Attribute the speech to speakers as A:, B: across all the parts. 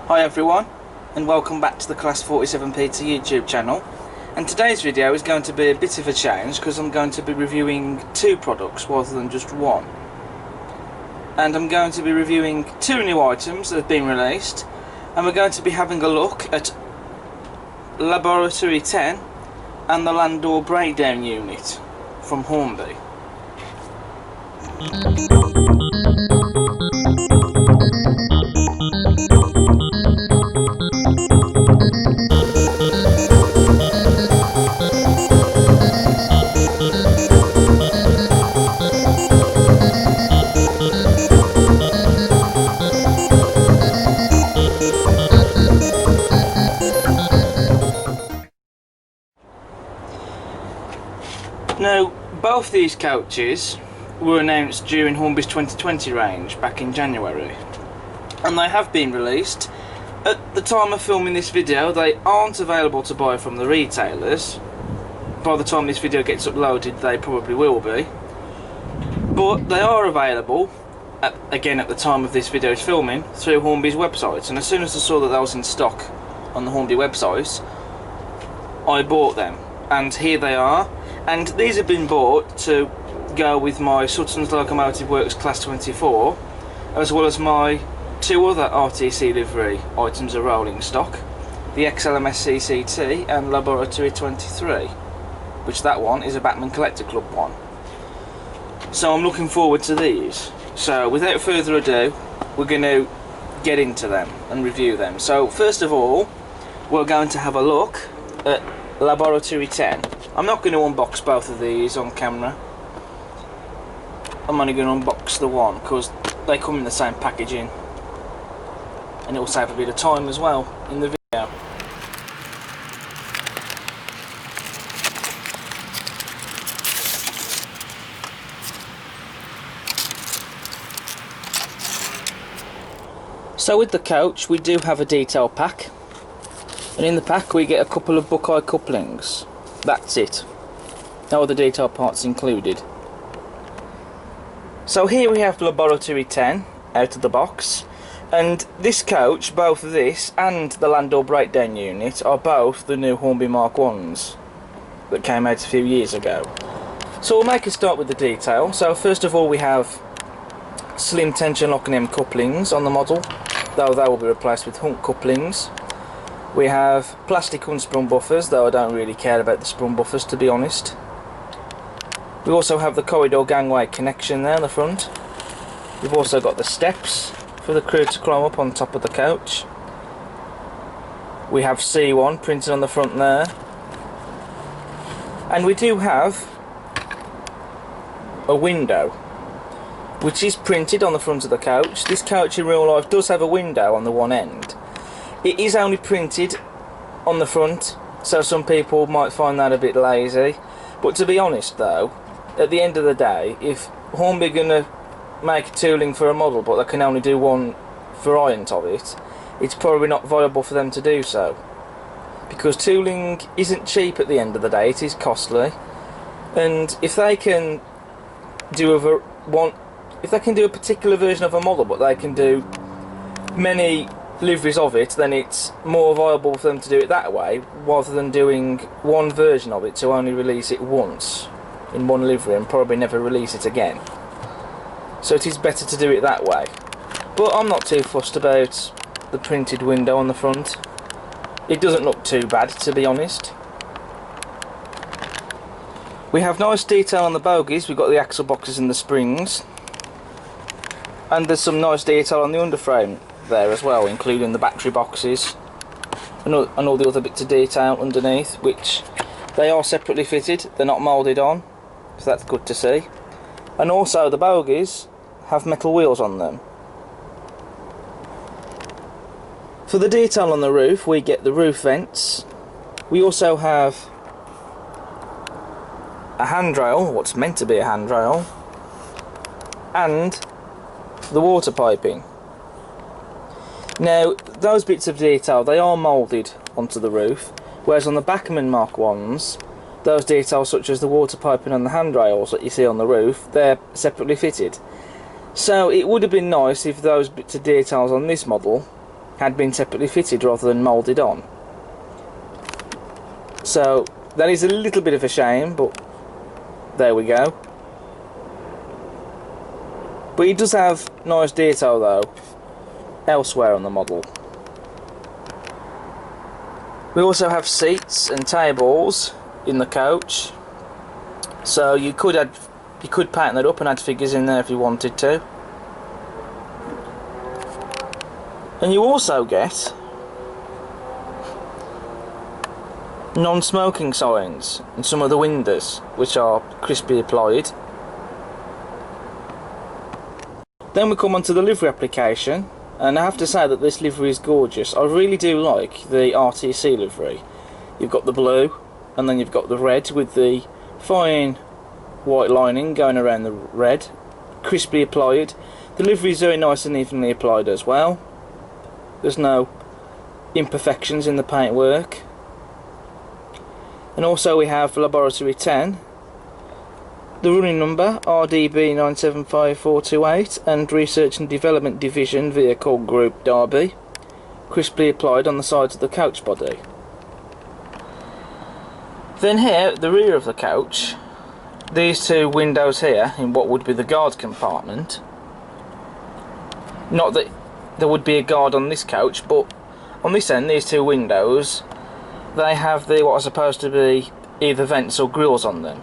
A: Hi everyone, and welcome back to the Class 47 Peter YouTube channel. And today's video is going to be a bit of a change because I'm going to be reviewing two products rather than just one. And I'm going to be reviewing two new items that have been released, and we're going to be having a look at Laboratory 10 and the Landore Breakdown Unit from Hornby. Now, both these coaches were announced during Hornby's 2020 range back in January, and they have been released. At the time of filming this video, they aren't available to buy from the retailers. By the time this video gets uploaded, they probably will be, but they are available, again at the time of this video's filming, through Hornby's website. And as soon as I saw that they was in stock on the Hornby website, I bought them, and here they are. And these have been bought to go with my Suttons Locomotive Works Class 24, as well as my two other RTC livery items of rolling stock, the XLMS CCT and Laboratory 23, which that one is a Batman Collector Club one. So I'm looking forward to these. So without further ado, we're going to get into them and review them. So first of all, we're going to have a look at Laboratory 10. I'm not going to unbox both of these on camera. I'm only going to unbox the one because they come in the same packaging, and it will save a bit of time as well in the video. So with the coach, we do have a detail pack, and in the pack we get a couple of Buckeye couplings. That's it. No other detail parts included. So here we have Laboratory 10 out of the box, and this coach, both this and the Landore Breakdown Unit, are both the new Hornby Mark 1s that came out a few years ago. So we'll make a start with the detail. So first of all, we have slim tension lock and M couplings on the model, though they will be replaced with Hunk couplings. We have plastic unsprung buffers, though I don't really care about the sprung buffers, to be honest. We also have the corridor gangway connection there in the front. We've also got the steps for the crew to climb up on top of the coach. We have C1 printed on the front there. And we do have a window, which is printed on the front of the coach. This coach in real life does have a window on the one end. It is only printed on the front, so some people might find that a bit lazy. But to be honest though, at the end of the day, if Hornby are going to make tooling for a model but they can only do one variant of it, it's probably not viable for them to do so. Because tooling isn't cheap at the end of the day, it is costly. And if they can do a particular version of a model but they can do many liveries of it, then it's more viable for them to do it that way rather than doing one version of it to only release it once in one livery and probably never release it again. So it is better to do it that way. But I'm not too fussed about the printed window on the front. It doesn't look too bad, to be honest. We have nice detail on the bogies. We've got the axle boxes and the springs, and there's some nice detail on the underframe there as well, including the battery boxes and all the other bits of detail underneath, which they are separately fitted, they're not moulded on, so that's good to see. And also the bogies have metal wheels on them. For the detail on the roof, we get the roof vents. We also have a handrail, what's meant to be a handrail, and the water piping. Now, those bits of detail, they are moulded onto the roof, whereas on the Bachmann Mark 1s, those details such as the water piping and the handrails that you see on the roof, they're separately fitted. So it would have been nice if those bits of details on this model had been separately fitted rather than moulded on. So that is a little bit of a shame, but there we go. But it does have nice detail though elsewhere on the model. We also have seats and tables in the coach, so you could paint that up and add figures in there if you wanted to. And you also get non-smoking signs in some of the windows, which are crisply applied. Then we come on to the livery application, and I have to say that this livery is gorgeous. I really do like the RTC livery. You've got the blue, and then you've got the red with the fine white lining going around the red, crisply applied. The livery is very nice and evenly applied as well. There's no imperfections in the paintwork. And also we have Laboratory 10, the running number ADB975428, and Research and Development Division Vehicle Group Derby, crisply applied on the sides of the coach body. Then here, at the rear of the coach, these two windows here in what would be the guard compartment. Not that there would be a guard on this coach, but on this end, these two windows, they have what are supposed to be either vents or grills on them.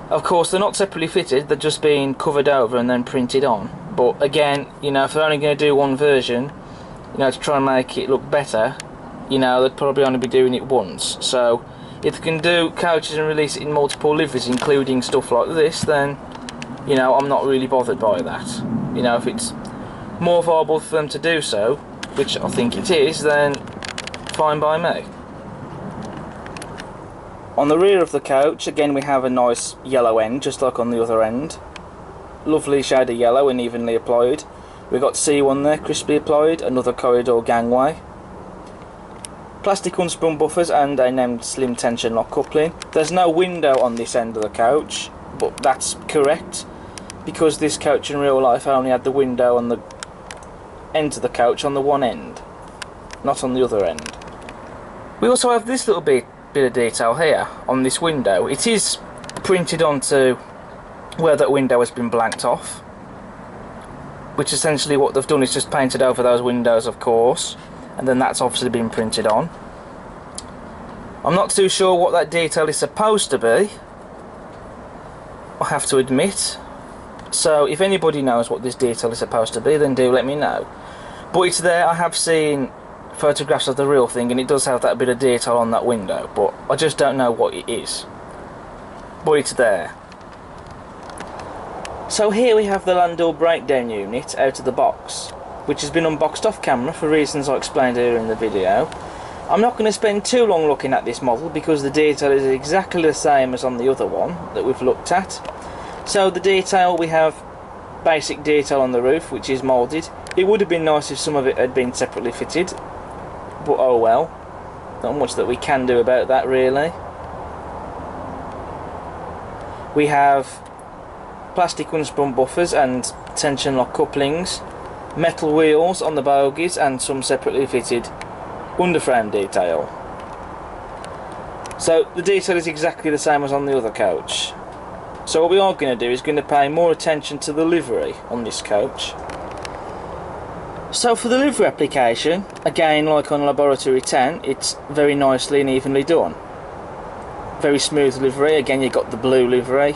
A: Of course, they're not separately fitted, they're just being covered over and then printed on. But again, you know, if they're only going to do one version, you know, to try and make it look better, you know, they'd probably only be doing it once. So if they can do coaches and release it in multiple liveries, including stuff like this, then, you know, I'm not really bothered by that. You know, if it's more viable for them to do so, which I think it is, then fine by me. On the rear of the coach, again we have a nice yellow end, just like on the other end. Lovely shade of yellow and evenly applied. We've got C1 there, crisply applied, another corridor gangway. Plastic unsprung buffers and a named slim tension lock coupling. There's no window on this end of the coach, but that's correct, because this coach in real life only had the window on the end of the coach on the one end, not on the other end. We also have this little bit of detail here on this window. It is printed onto where that window has been blanked off, which essentially what they've done is just painted over those windows, of course, and then that's obviously been printed on. I'm not too sure what that detail is supposed to be, I have to admit, so if anybody knows what this detail is supposed to be, then do let me know. But it's there. I have seen photographs of the real thing, and it does have that bit of detail on that window, but I just don't know what it is. But it's there. So here we have the Landore Breakdown Unit out of the box, which has been unboxed off camera for reasons I explained earlier in the video. I'm not going to spend too long looking at this model because the detail is exactly the same as on the other one that we've looked at. So the detail, we have basic detail on the roof, which is moulded. It would have been nice if some of it had been separately fitted, but oh well, not much that we can do about that really. We have plastic unsprung buffers and tension lock couplings, metal wheels on the bogies, and some separately fitted underframe detail. So the detail is exactly the same as on the other coach. So what we are going to do is going to pay more attention to the livery on this coach. So for the livery application, again like on Laboratory 10, it's very nicely and evenly done. Very smooth livery. Again, you've got the blue livery,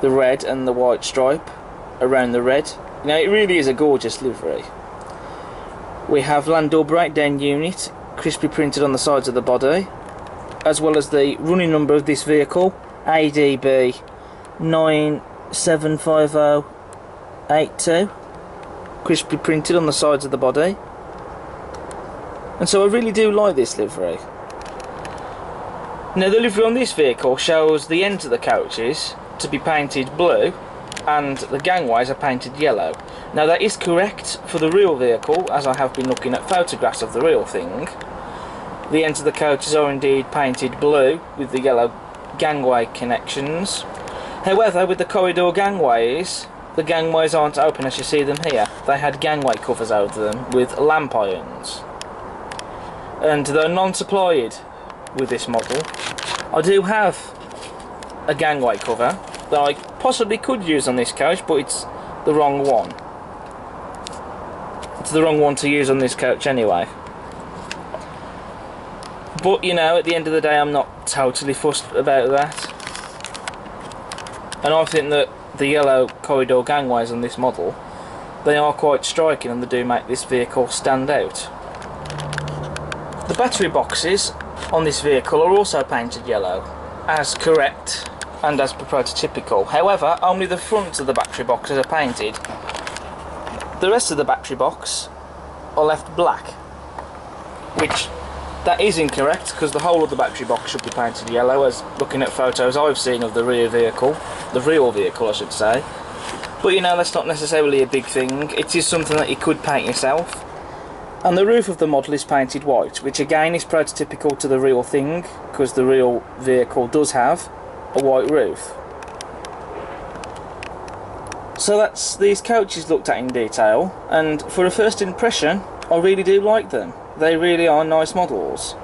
A: the red and the white stripe around the red. You know, it really is a gorgeous livery. We have Landore Breakdown Unit crisply printed on the sides of the body, as well as the running number of this vehicle, ADB975082, crisply printed on the sides of the body. And so I really do like this livery. Now the livery on this vehicle shows the ends of the coaches to be painted blue and the gangways are painted yellow. Now that is correct for the real vehicle, as I have been looking at photographs of the real thing. The ends of the coaches are indeed painted blue with the yellow gangway connections. However, with the corridor gangways, the gangways aren't open as you see them here. they had gangway covers over them with lamp irons. And though non-supplied with this model, I do have a gangway cover that I possibly could use on this coach, but it's the wrong one. It's the wrong one to use on this coach anyway. But you know, at the end of the day, I'm not totally fussed about that. And I think that the yellow corridor gangways on this model, they are quite striking and they do make this vehicle stand out. The battery boxes on this vehicle are also painted yellow, as correct and as per prototypical. However, only the fronts of the battery boxes are painted. The rest of the battery box are left black, which that is incorrect, because the whole of the battery box should be painted yellow, as looking at photos I've seen of the rear vehicle, the real vehicle I should say. But you know, that's not necessarily a big thing. It is something that you could paint yourself. And the roof of the model is painted white, which again is prototypical to the real thing, because the real vehicle does have a white roof. So that's these coaches looked at in detail, and for a first impression, I really do like them. They really are nice models.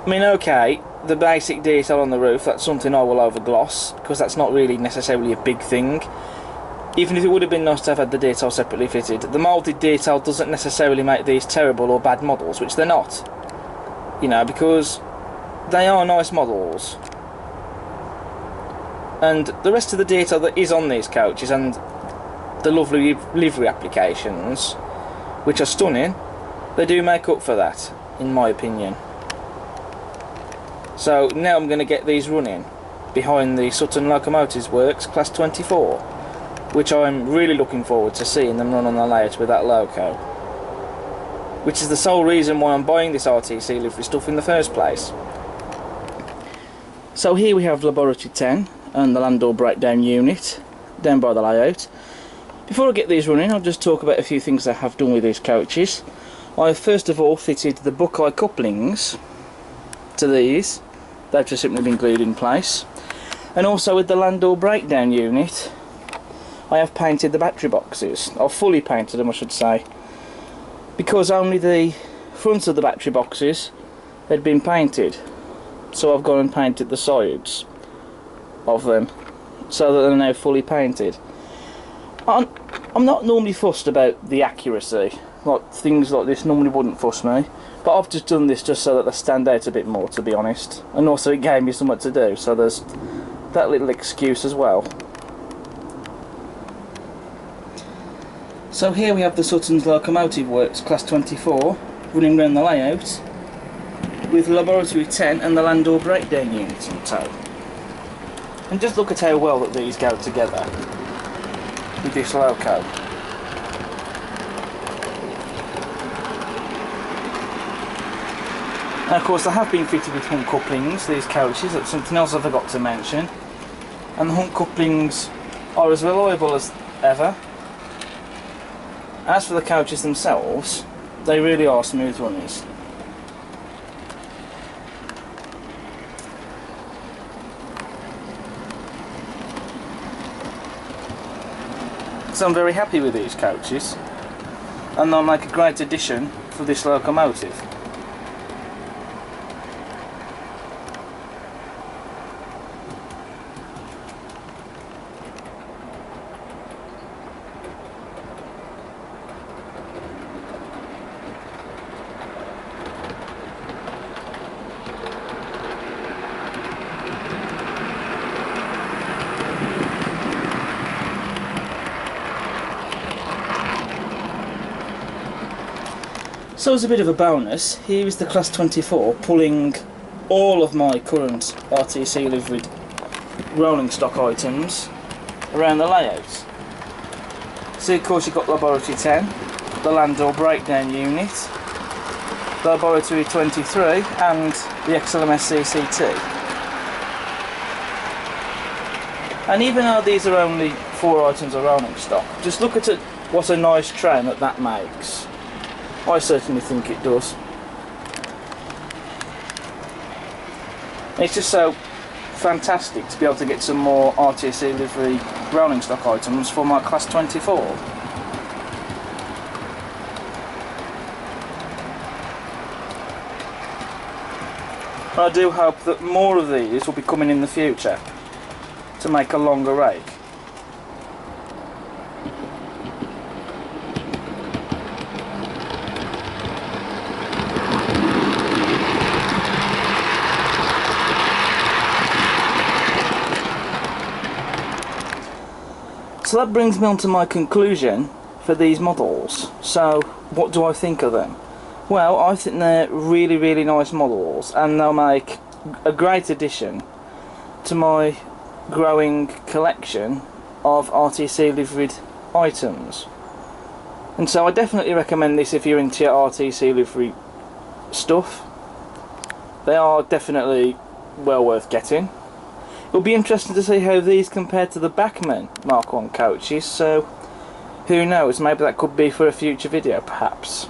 A: I mean, okay, the basic detail on the roof, that's something I will overgloss, because that's not really necessarily a big thing. Even if it would have been nice to have had the detail separately fitted, the moulded detail doesn't necessarily make these terrible or bad models, which they're not. You know, because they are nice models. And the rest of the detail that is on these coaches and the lovely livery applications, which are stunning, they do make up for that, in my opinion. So now I'm going to get these running behind the Sutton Locomotives Works Class 24, which I'm really looking forward to seeing them run on the layout with that loco, which is the sole reason why I'm buying this RTC livery stuff in the first place. So here we have Laboratory 10 and the Landore Breakdown Unit down by the layout. Before I get these running, I'll just talk about a few things I have done with these coaches. I have first of all fitted the Buckeye couplings to these. They've just simply been glued in place. And also with the Landore Breakdown Unit, I have painted the battery boxes. I've fully painted them, I should say, because only the front of the battery boxes had been painted. So I've gone and painted the sides of them so that they're now fully painted. I'm not normally fussed about the accuracy. Like, things like this normally wouldn't fuss me, but I've just done this just so that they stand out a bit more, to be honest. And also it gave me something to do, so there's that little excuse as well. So here we have the Suttons Locomotive Works Class 24 running around the layout with Laboratory 10 and the Landore Breakdown Unit in tow. And just look at how well that these go together with this loco. And of course they have been fitted with hunt couplings, these coaches. That's something else I forgot to mention. And the hunt couplings are as reliable as ever. As for the coaches themselves, they really are smooth runners. So I'm very happy with these coaches, and they'll make a great addition for this locomotive. So as a bit of a bonus, here is the Class 24 pulling all of my current RTC liveried rolling stock items around the layouts. So of course you've got Laboratory 10, the Landore Breakdown Unit, the Laboratory 23 and the XLMS CCT. And even though these are only 4 items of rolling stock, just look at it, what a nice train that makes. I certainly think it does. It's just so fantastic to be able to get some more RTC livery rolling stock items for my Class 24. And I do hope that more of these will be coming in the future to make a longer rake. So that brings me on to my conclusion for these models. So what do I think of them? Well, I think they're really nice models, and they'll make a great addition to my growing collection of RTC liveried items. And so I definitely recommend this if you're into your RTC livery stuff. They are definitely well worth getting. It'll be interesting to see how these compare to the Bachmann Mark 1 coaches, so who knows, maybe that could be for a future video perhaps.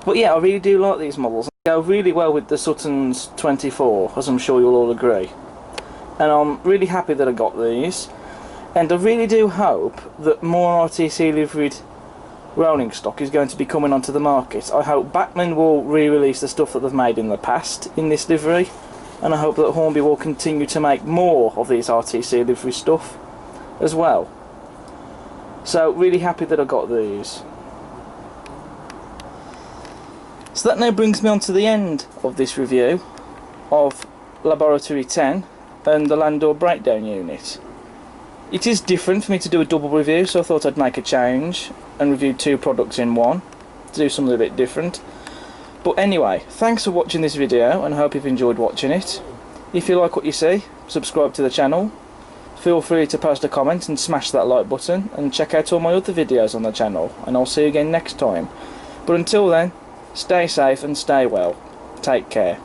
A: But yeah, I really do like these models. They go really well with the Suttons 24, as I'm sure you'll all agree. And I'm really happy that I got these, and I really do hope that more RTC liveried rolling stock is going to be coming onto the market. I hope Bachmann will re-release the stuff that they've made in the past in this livery, and I hope that Hornby will continue to make more of these RTC livery stuff as well. So really happy that I got these. So that now brings me on to the end of this review of Laboratory 10 and the Landore Breakdown Unit. It is different for me to do a double review, so I thought I'd make a change and review two products in one to do something a bit different. But anyway, thanks for watching this video, and I hope you've enjoyed watching it. If you like what you see, subscribe to the channel. Feel free to post a comment and smash that like button, and check out all my other videos on the channel, and I'll see you again next time. But until then, stay safe and stay well. Take care.